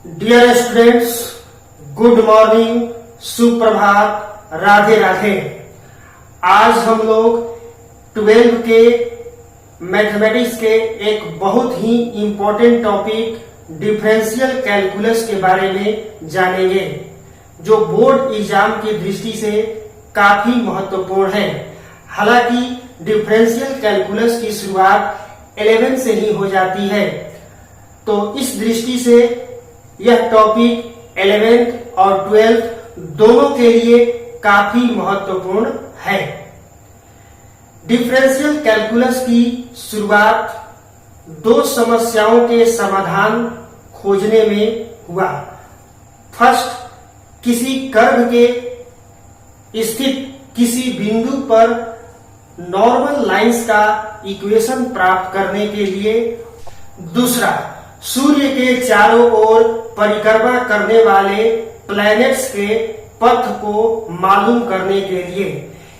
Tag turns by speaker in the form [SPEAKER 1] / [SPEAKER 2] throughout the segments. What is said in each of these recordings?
[SPEAKER 1] Dear students, good morning, सुप्रभात, राधे राधे। आज हम लोग 12 के मैथमेटिक्स के एक बहुत ही इंपॉर्टेंट टॉपिक डिफरेंशियल कैलकुलस के बारे में जानेंगे, जो बोर्ड एग्जाम की दृष्टि से काफी महत्वपूर्ण है। हालांकि डिफरेंशियल कैलकुलस की शुरुआत 11 से ही हो जाती है, तो इस दृष्टि से यह टॉपिक 11th और 12th दोनों के लिए काफी महत्वपूर्ण है। डिफरेंशियल कैलकुलस की शुरुआत दो समस्याओं के समाधान खोजने में हुआ। फर्स्ट, किसी कर्व के स्थित किसी बिंदु पर नॉर्मल लाइंस का इक्वेशन प्राप्त करने के लिए। दूसरा, सूर्य के चारों ओर परिक्रमा करने वाले प्लैनेट्स के पथ को मालूम करने के लिए।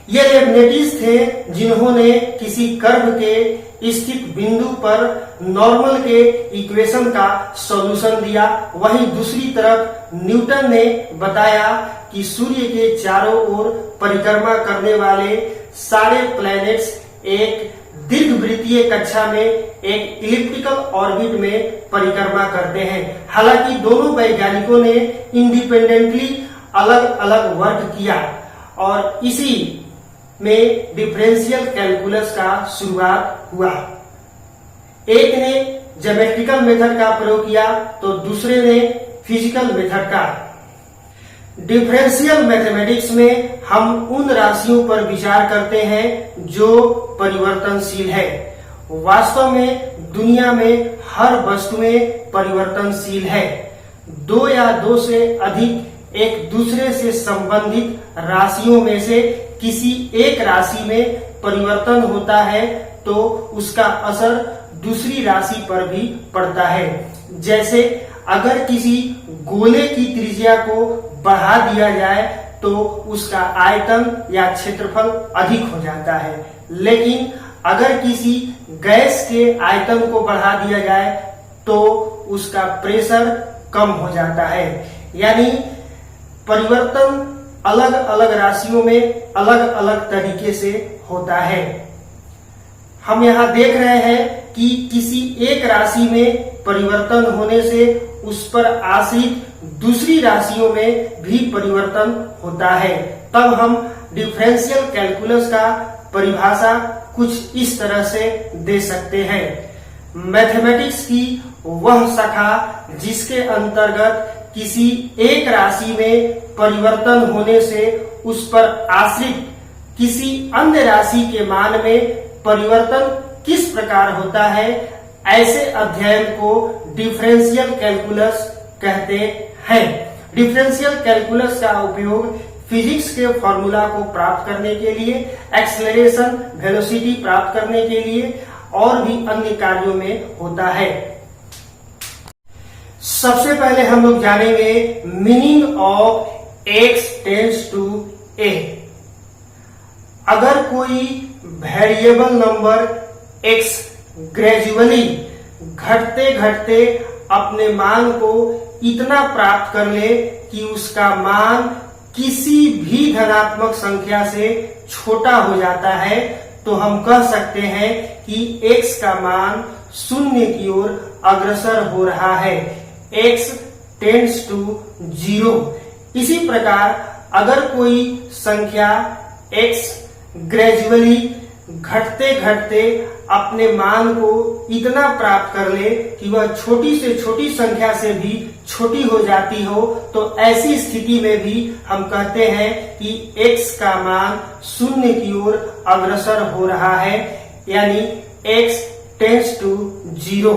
[SPEAKER 1] ये लेबनिज़ थे जिन्होंने किसी कर्व के स्थित बिंदु पर नॉर्मल के इक्वेशन का सॉल्यूशन दिया। वहीं दूसरी तरफ न्यूटन ने बताया कि सूर्य के चारों ओर परिक्रमा करने वाले सारे प्लैनेट्स एक दीर्घवृत्तीय कक्षा में एक इलिप्टिकल ऑर्बिट में परिक्रमा करते हैं। हालांकि दोनों वैज्ञानिकों ने इंडिपेंडेंटली अलग अलग वर्क किया और इसी में डिफरेंशियल कैलकुलस का शुरुआत हुआ। एक ने ज्योमेट्रिकल मेथड का प्रयोग किया तो दूसरे ने फिजिकल मेथड का। डिफरेंशियल मैथमेटिक्स में हम उन राशियों पर विचार करते हैं जो परिवर्तनशील है। वास्तव में दुनिया में हर वस्तुएं परिवर्तनशील है। दो या दो से अधिक एक दूसरे से संबंधित राशियों में से किसी एक राशि में परिवर्तन होता है तो उसका असर दूसरी राशि पर भी पड़ता है। जैसे अगर किसी गोले की त्रिज्या को बढ़ा दिया जाए तो उसका आयतन या क्षेत्रफल अधिक हो जाता है, लेकिन अगर किसी गैस के आयतन को बढ़ा दिया जाए तो उसका प्रेशर कम हो जाता है। यानी परिवर्तन अलग अलग राशियों में अलग अलग तरीके से होता है। हम यहाँ देख रहे हैं कि किसी एक राशि में परिवर्तन होने से उस पर आश्रित दूसरी राशियों में भी परिवर्तन होता है। तब हम डिफरेंशियल कैलकुलस का परिभाषा कुछ इस तरह से दे सकते हैं। मैथमेटिक्स की वह शाखा जिसके अंतर्गत किसी एक राशि में परिवर्तन होने से उस पर आश्रित किसी अन्य राशि के मान में परिवर्तन किस प्रकार होता है, ऐसे अध्ययन को डिफरेंशियल कैलकुलस कहते हैं। डिफरेंशियल कैलकुलस का उपयोग फिजिक्स के फॉर्मूला को प्राप्त करने के लिए, एक्सेलरेशन, वेलोसिटी प्राप्त करने के लिए और भी अन्य कार्यों में होता है। सबसे पहले हम लोग जानेंगे meaning of x tends to a। अगर कोई वेरिएबल नंबर x ग्रेजुअली घटते घटते अपने मान को इतना प्राप्त कर ले कि उसका मान किसी भी धनात्मक संख्या से छोटा हो जाता है, तो हम कह सकते हैं कि x का मान शून्य की ओर अग्रसर हो रहा है। x tends to 0। इसी प्रकार अगर कोई संख्या x ग्रेजुअली घटते घटते अपने मान को इतना प्राप्त कर ले कि वह छोटी से छोटी संख्या से भी छोटी हो जाती हो, तो ऐसी स्थिति में भी हम कहते हैं कि x का मान शून्य की ओर अग्रसर हो रहा है, यानी x टेंड्स टू 0।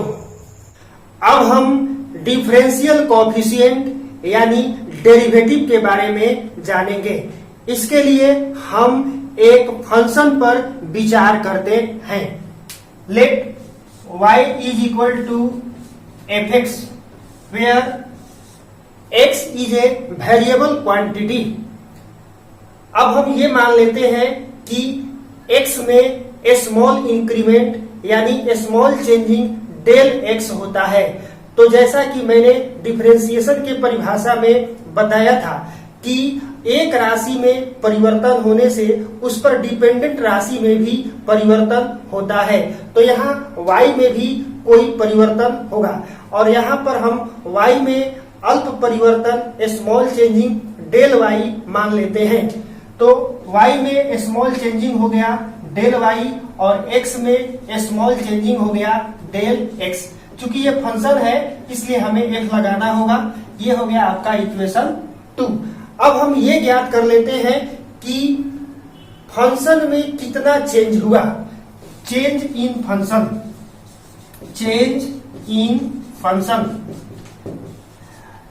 [SPEAKER 1] अब हम डिफरेंशियल कोएफिशिएंट यानी डेरिवेटिव के बारे में जानेंगे। इसके लिए हम एक फंक्शन पर विचार करते हैं। Let y is equal to fx where x is a variable quantity. अब हम ये मान लेते हैं कि x में स्मॉल इंक्रीमेंट यानी स्मॉल चेंजिंग डेल x होता है, तो जैसा कि मैंने डिफरेंशिएशन के परिभाषा में बताया था कि एक राशि में परिवर्तन होने से उस पर डिपेंडेंट राशि में भी परिवर्तन होता है, तो यहाँ y में भी कोई परिवर्तन होगा और यहाँ पर हम y में अल्प परिवर्तन स्मॉल चेंजिंग डेल y मान लेते हैं। तो y में स्मॉल चेंजिंग हो गया डेल y और x में स्मॉल चेंजिंग हो गया डेल x। चूंकि ये फंक्शन है इसलिए हमें f लगाना होगा। ये हो गया आपका इक्वेशन 2। अब हम ये ज्ञात कर लेते हैं कि फंक्शन में कितना चेंज हुआ। Change in function, change in function.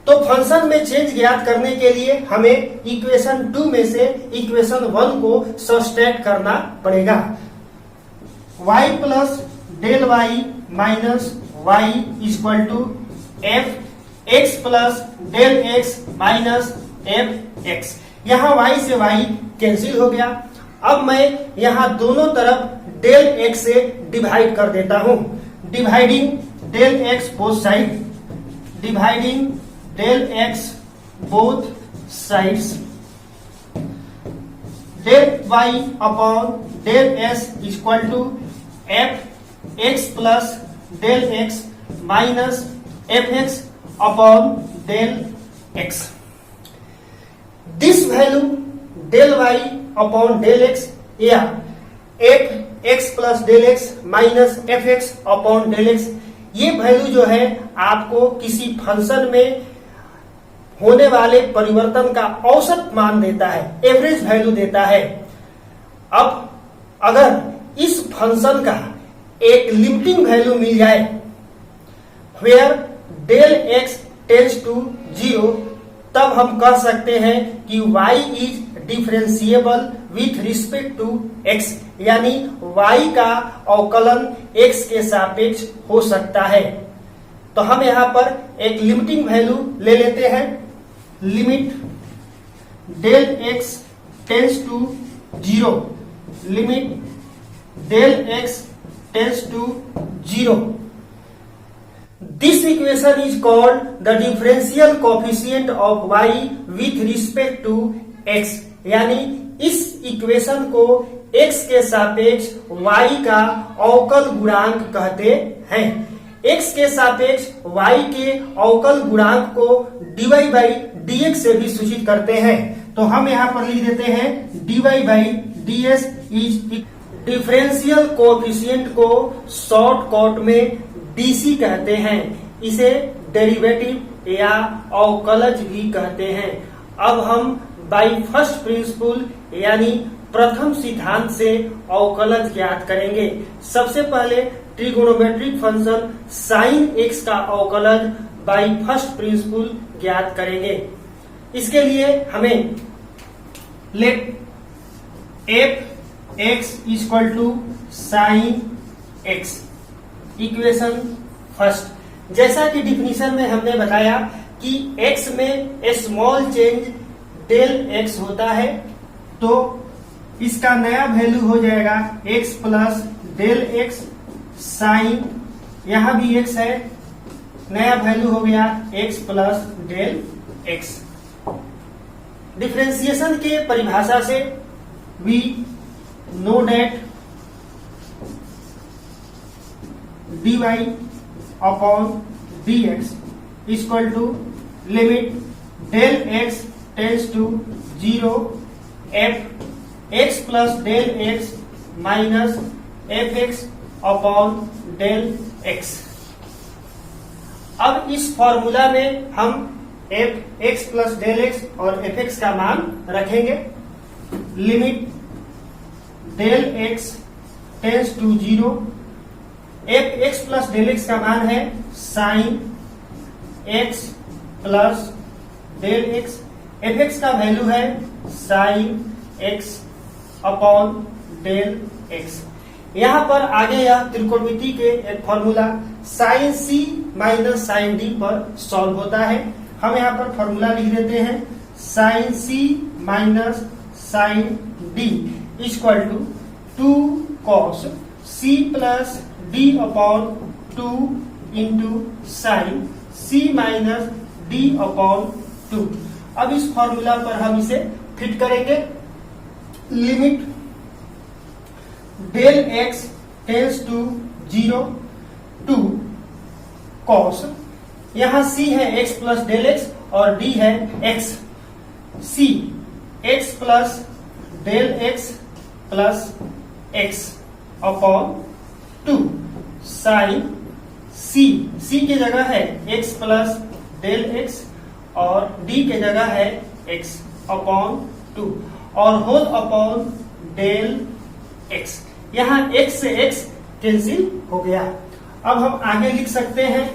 [SPEAKER 1] तो फंक्शन में चेंज ज्ञात करने के लिए हमें इक्वेशन 2 में से इक्वेशन 1 को सब्सट्रैक्ट करना पड़ेगा। y plus del y minus y equal to F X plus del x minus F X. यहाँ y से y कैंसिल हो गया। अब मैं यहाँ दोनों तरफ डेल x से डिवाइड कर देता हूँ। Dividing del x both side, dividing del x both sides, del y upon del s equal to F X plus del x minus F X upon del x। This value del y upon del x या F X plus del x minus F X upon del x, ये value जो है आपको किसी function में होने वाले परिवर्तन का औसत मान देता है, एवरेज वैल्यू देता है। अब अगर इस फंक्शन का एक लिमिटिंग वैल्यू मिल जाए where del x tends to 0, तब हम कह सकते हैं कि y is differentiable with respect to x, यानी y का अवकलन x के सापेक्ष हो सकता है। तो हम यहाँ पर एक लिमिटिंग वैल्यू ले लेते हैं। Limit del x tends to 0, limit del x tends to 0। This equation is called the differential coefficient of y with respect to x, यानी इस इक्वेशन को x के सापेक्ष y का अवकल गुणांक कहते हैं। x के सापेक्ष y के अवकल गुणांक को dy बाई dx से भी सूचित करते हैं। तो हम यहाँ पर लिख देते हैं dy by ds is differential coefficient को शॉर्टकट में डीसी कहते हैं। इसे डेरिवेटिव या अवकलज भी कहते हैं। अब हम बाई फर्स्ट प्रिंसिपल यानी प्रथम सिद्धांत से अवकलज ज्ञात करेंगे। सबसे पहले ट्रिगोनोमेट्रिक फंक्शन साइन एक्स का अवकलज बाई फर्स्ट प्रिंसिपल ज्ञात करेंगे। इसके लिए हमें let F X equal to sine X, equation first. जैसा कि डिफिनीशन में हमने बताया कि x में स्मॉल चेंज डेल x होता है, तो इसका नया वैल्यू हो जाएगा x plus del x sine, यहां भी x है, नया वैल्यू हो गया x plus del x। Differentiation के परिभाषा से we know that dy upon dx equal to limit del x tends to 0 F X plus del x minus F X upon del x। अब इस formula में हम F X plus del x और F X का मान रखेंगे। Limit del x tends to 0, F X plus del x का मान है sine x plus del x, F X का वैल्यू है sine x upon del x। यहाँ पर आगे यह त्रिकोणमिति के एक formula sine c minus sine d पर सॉल्व होता है। हम यहाँ पर फॉर्मूला लिख देते हैं sine c minus sine d equal to 2 cos c plus d upon 2 into sine C minus D upon two. अब इस फॉर्मूला पर हम इसे फिट करेंगे। Limit del X tends to 0 two cos, यहां c है x प्लस डेल एक्स और d है x, c x plus del X plus x upon 2 sine c की जगह है x प्लस डेल x और d के जगह है x अपॉन 2 और होल अपॉन डेल x। यहां x से x कैंसिल हो गया। अब हम आगे लिख सकते हैं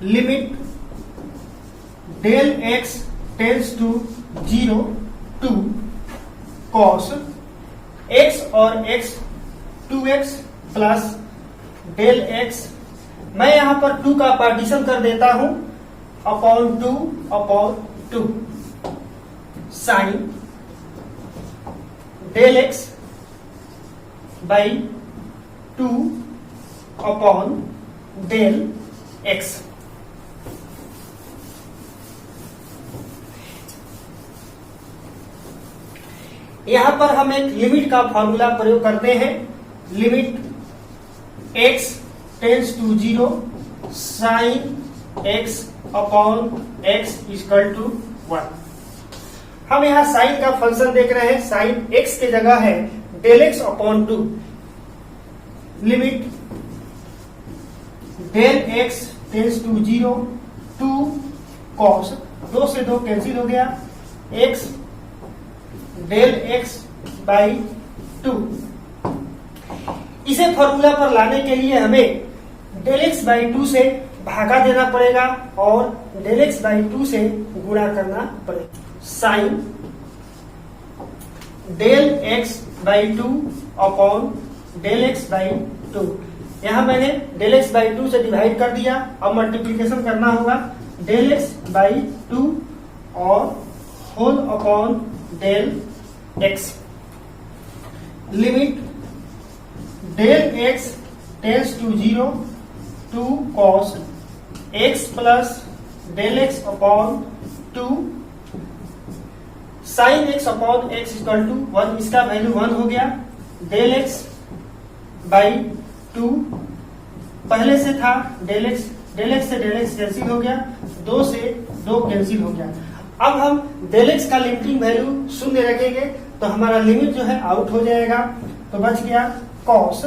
[SPEAKER 1] limit del x tends to 0 two cos x और x 2x plus del x, मैं यहां पर 2 का पार्टीशन कर देता हूं upon 2 sine del x by 2 upon del x। यहां पर हम एक लिमिट का फॉर्मूला प्रयोग करते हैं। Limit x tends to 0 sine x upon x equal to 1। हम यहां साइन का फंक्शन देख रहे हैं। साइन x के जगह है del x upon 2। Limit del x tends to 0 two cos, 2 से 2 कैंसिल हो गया, x डेल x बाई 2। इसे फॉर्मूला पर लाने के लिए हमें डेल x बाई 2 से भागा देना पड़ेगा और डेल x बाई 2 से गुणा करना पड़ेगा। Sine del x by 2 upon del x by 2। यहां मैंने डेल x बाई 2 से डिवाइड कर दिया। अब मल्टीप्लीकेशन करना होगा डेल x बाई 2 और whole upon del x। Limit del x tends to 0 two cos x plus del x upon 2 sine x upon x equal to 1, इसका वैल्यू 1 हो गया। डेल x बाई 2 पहले से था डेल x से del x cancel हो गया, 2 से 2 कैंसिल हो गया। अब हम डेल x का लिमिटिंग वैल्यू 0 रखेंगे तो हमारा लिमिट जो है आउट हो जाएगा, तो बच गया cos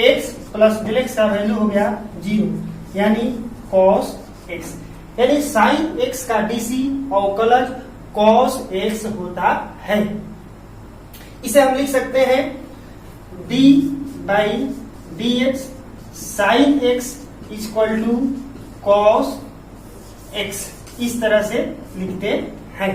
[SPEAKER 1] x plus del x का वैल्यू हो गया 0, यानी कॉस x, यानी साइन x का dc अवकलज कॉस x होता है। इसे हम लिख सकते हैं d by D X sine x equal to cos x, इस तरह से लिखते हैं।